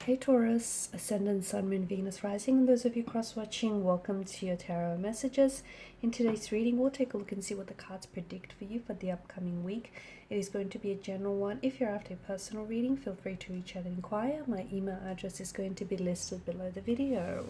Hey Taurus, Ascendant, Sun, Moon, Venus, Rising, and those of you cross-watching, welcome to your tarot messages. In today's reading, we'll take a look and see what the cards predict for you for the upcoming week. It is going to be a general one. If you're after a personal reading, feel free to reach out and inquire. My email address is going to be listed below the video.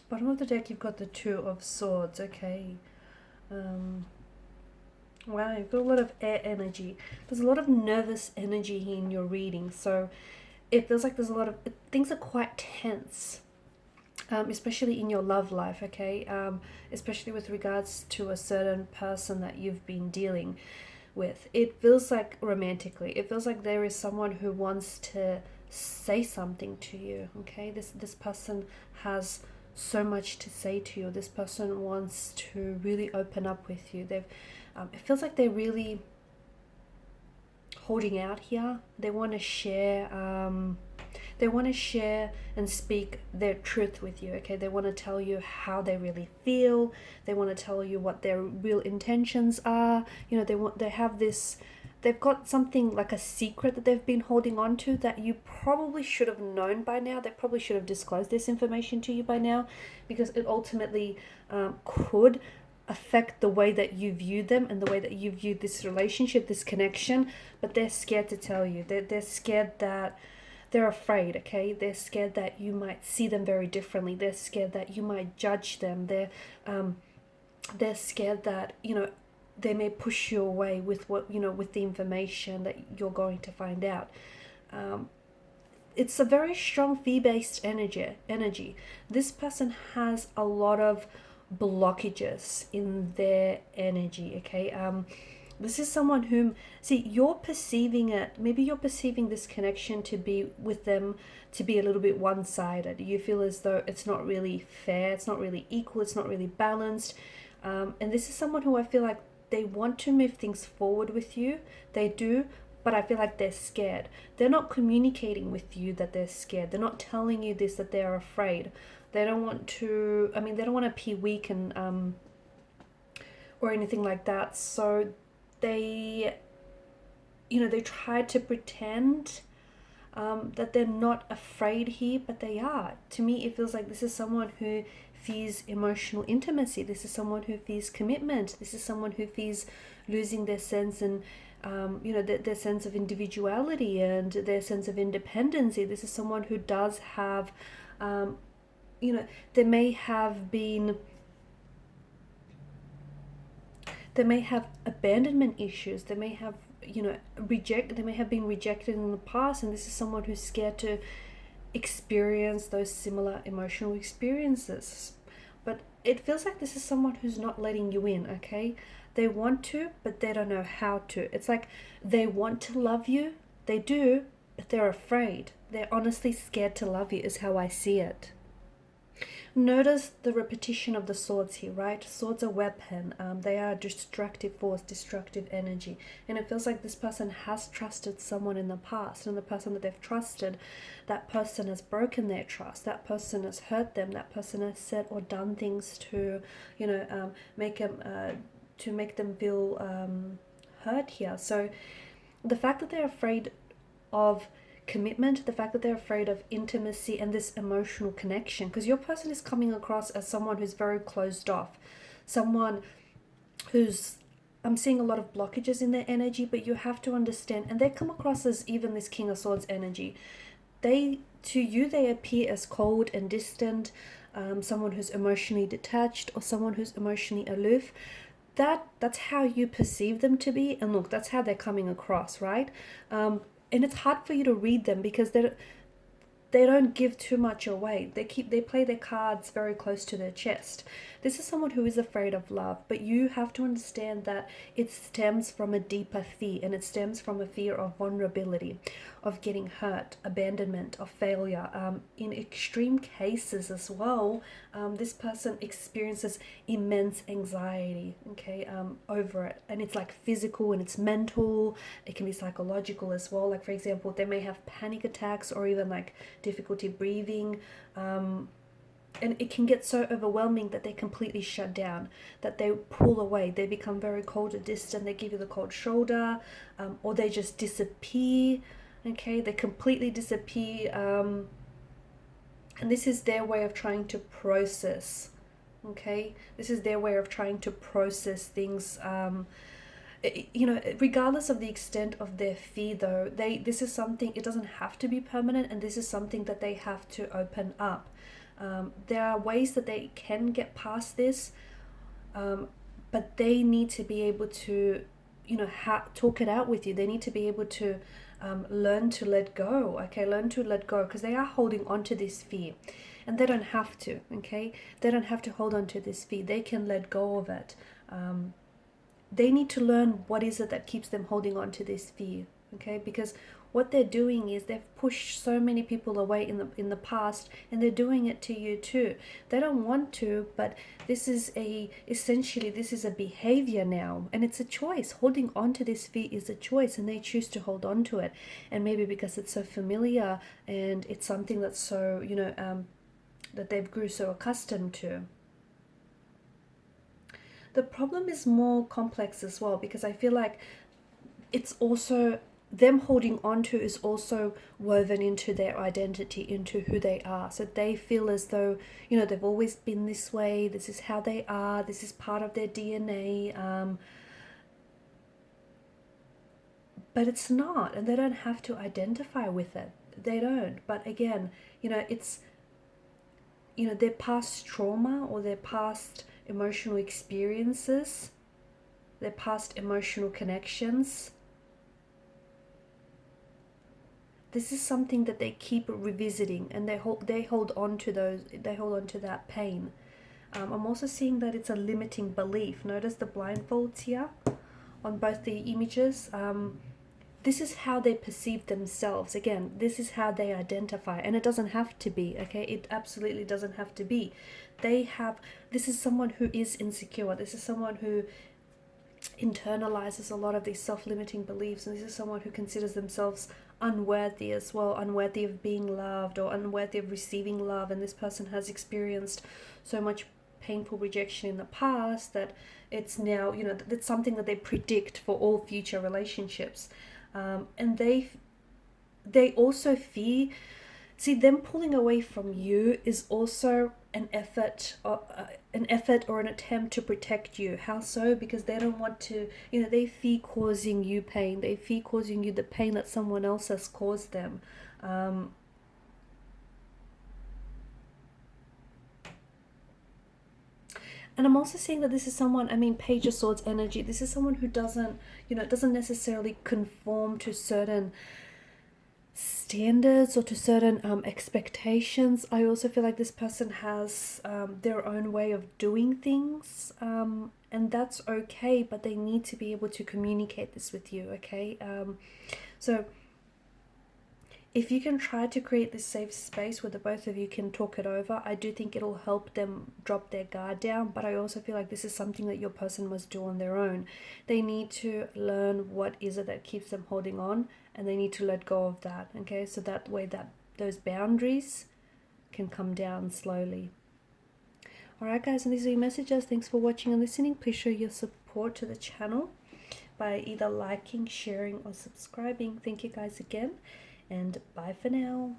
Bottom of the deck, you've got the Two of Swords, okay. Wow, you've got a lot of air energy. There's a lot of nervous energy in your reading, so it feels like there's a lot of, things are quite tense, especially in your love life, okay, especially with regards to a certain person that you've been dealing with. It feels like romantically, it feels like there is someone who wants to say something to you, okay. This person has so much to say to you. This person wants to really open up with you. They've it feels like they're really holding out here. They want to share and speak their truth with you, okay. They want to tell you how they really feel. They want to tell you what their real intentions are. You know, they've got something like a secret that they've been holding on to that you probably should have known by now. They probably should have disclosed this information to you by now, because it ultimately could affect the way that you view them and the way that you view this relationship, this connection. But they're scared to tell you. They're scared that they're afraid, okay. They're scared that you might see them very differently. They're scared that you might judge them. They're scared that, you know, they may push you away with what, you know, with the information that you're going to find out. It's a very strong fear-based energy. This person has a lot of blockages in their energy, okay. This is someone whom, see, you're perceiving it, maybe you're perceiving this connection to be with them to be a little bit one-sided. You feel as though it's not really fair, it's not really equal, it's not really balanced. And this is someone who I feel like they want to move things forward with you. They do, but I feel like they're scared. They're not communicating with you that they're scared. They're not telling you this, that they're afraid. They don't want to, I mean, they don't want to appear weak and or anything like that. So they, you know, they try to pretend that they're not afraid here, but they are. To me, it feels like this is someone who fears emotional intimacy. This is someone who fears commitment. This is someone who fears losing their sense and you know, their sense of individuality and their sense of independency. This is someone who does have you know, they may have abandonment issues. They may have, you know, they may have been rejected in the past, and this is someone who's scared to experience those similar emotional experiences. But it feels like this is someone who's not letting you in, okay. They want to, but they don't know how to. It's like they want to love you, they do, but they're afraid. They're honestly scared to love you, is how I see it. Notice the repetition of the swords here, right? Swords are weapon. They are a destructive force, destructive energy. And it feels like this person has trusted someone in the past, and the person that they've trusted, that person has broken their trust. That person has hurt them. That person has said or done things to, you know, make them feel hurt here. So the fact that they're afraid of commitment, the fact that they're afraid of intimacy and this emotional connection, because your person is coming across as someone who's very closed off, someone who's I'm seeing a lot of blockages in their energy, but you have to understand, and they come across as even this King of Swords energy. To you, they appear as cold and distant, someone who's emotionally detached, or someone who's emotionally aloof. That's how you perceive them to be, and look, that's how they're coming across, right? And it's hard for you to read them because they don't give too much away. They play their cards very close to their chest. This is someone who is afraid of love, but you have to understand that it stems from a deeper fear, and it stems from a fear of vulnerability, of getting hurt, abandonment, of failure. In extreme cases as well, this person experiences immense anxiety, okay, over it. And it's like physical and it's mental. It can be psychological as well. Like, for example, they may have panic attacks or even like difficulty breathing. And it can get so overwhelming that they completely shut down, that they pull away, they become very cold or distant, they give you the cold shoulder, or they just disappear, okay, they completely disappear, and this is their way of trying to process, okay, this is their way of trying to process things, you know, regardless of the extent of their fear though, this is something, it doesn't have to be permanent, and this is something that they have to open up. There are ways that they can get past this, but they need to be able to, you know, talk it out with you. They need to be able to learn to let go, okay? Learn to let go, because they are holding on to this fear, and they don't have to, okay? They don't have to hold on to this fear. They can let go of it. They need to learn what is it that keeps them holding on to this fear, okay? Because what they're doing is they've pushed so many people away in the past, and they're doing it to you too. They don't want to, but essentially this is a behavior now, and it's a choice. Holding on to this fear is a choice, and they choose to hold on to it. And maybe because it's so familiar and it's something that's so, you know, that they've grew so accustomed to. The problem is more complex as well, because I feel like it's also them holding on to is also woven into their identity, into who they are. So they feel as though, you know, they've always been this way. This is how they are. This is part of their DNA. But it's not, and they don't have to identify with it. They don't. But again, you know, it's, you know, their past trauma or their past emotional experiences, their past emotional connections. This is something that they keep revisiting, and they hold on to those. They hold on to that pain. I'm also seeing that it's a limiting belief. Notice the blindfolds here on both the images. This is how they perceive themselves. Again, this is how they identify, and it doesn't have to be, okay? It absolutely doesn't have to be. This is someone who is insecure. This is someone who internalizes a lot of these self-limiting beliefs, and this is someone who considers themselves unworthy as well, unworthy of being loved or unworthy of receiving love. And this person has experienced so much painful rejection in the past that it's now, you know, that's something that they predict for all future relationships. And they also fear, see, them pulling away from you is also an effort or an attempt to protect you. How so? Because they don't want to, you know, they fear causing you pain. They fear causing you the pain that someone else has caused them. And I'm also seeing that this is someone, I mean, Page of Swords energy, this is someone who doesn't, you know, doesn't necessarily conform to certain standards or to certain expectations. I also feel like this person has their own way of doing things, and that's okay, but they need to be able to communicate this with you, okay? So if you can try to create this safe space where the both of you can talk it over, I do think it'll help them drop their guard down. But I also feel like this is something that your person must do on their own. They need to learn what is it that keeps them holding on, and they need to let go of that, okay? So that way that those boundaries can come down slowly. Alright guys, and these are your messages. Thanks for watching and listening. Please show your support to the channel by either liking, sharing, or subscribing. Thank you guys again, and bye for now.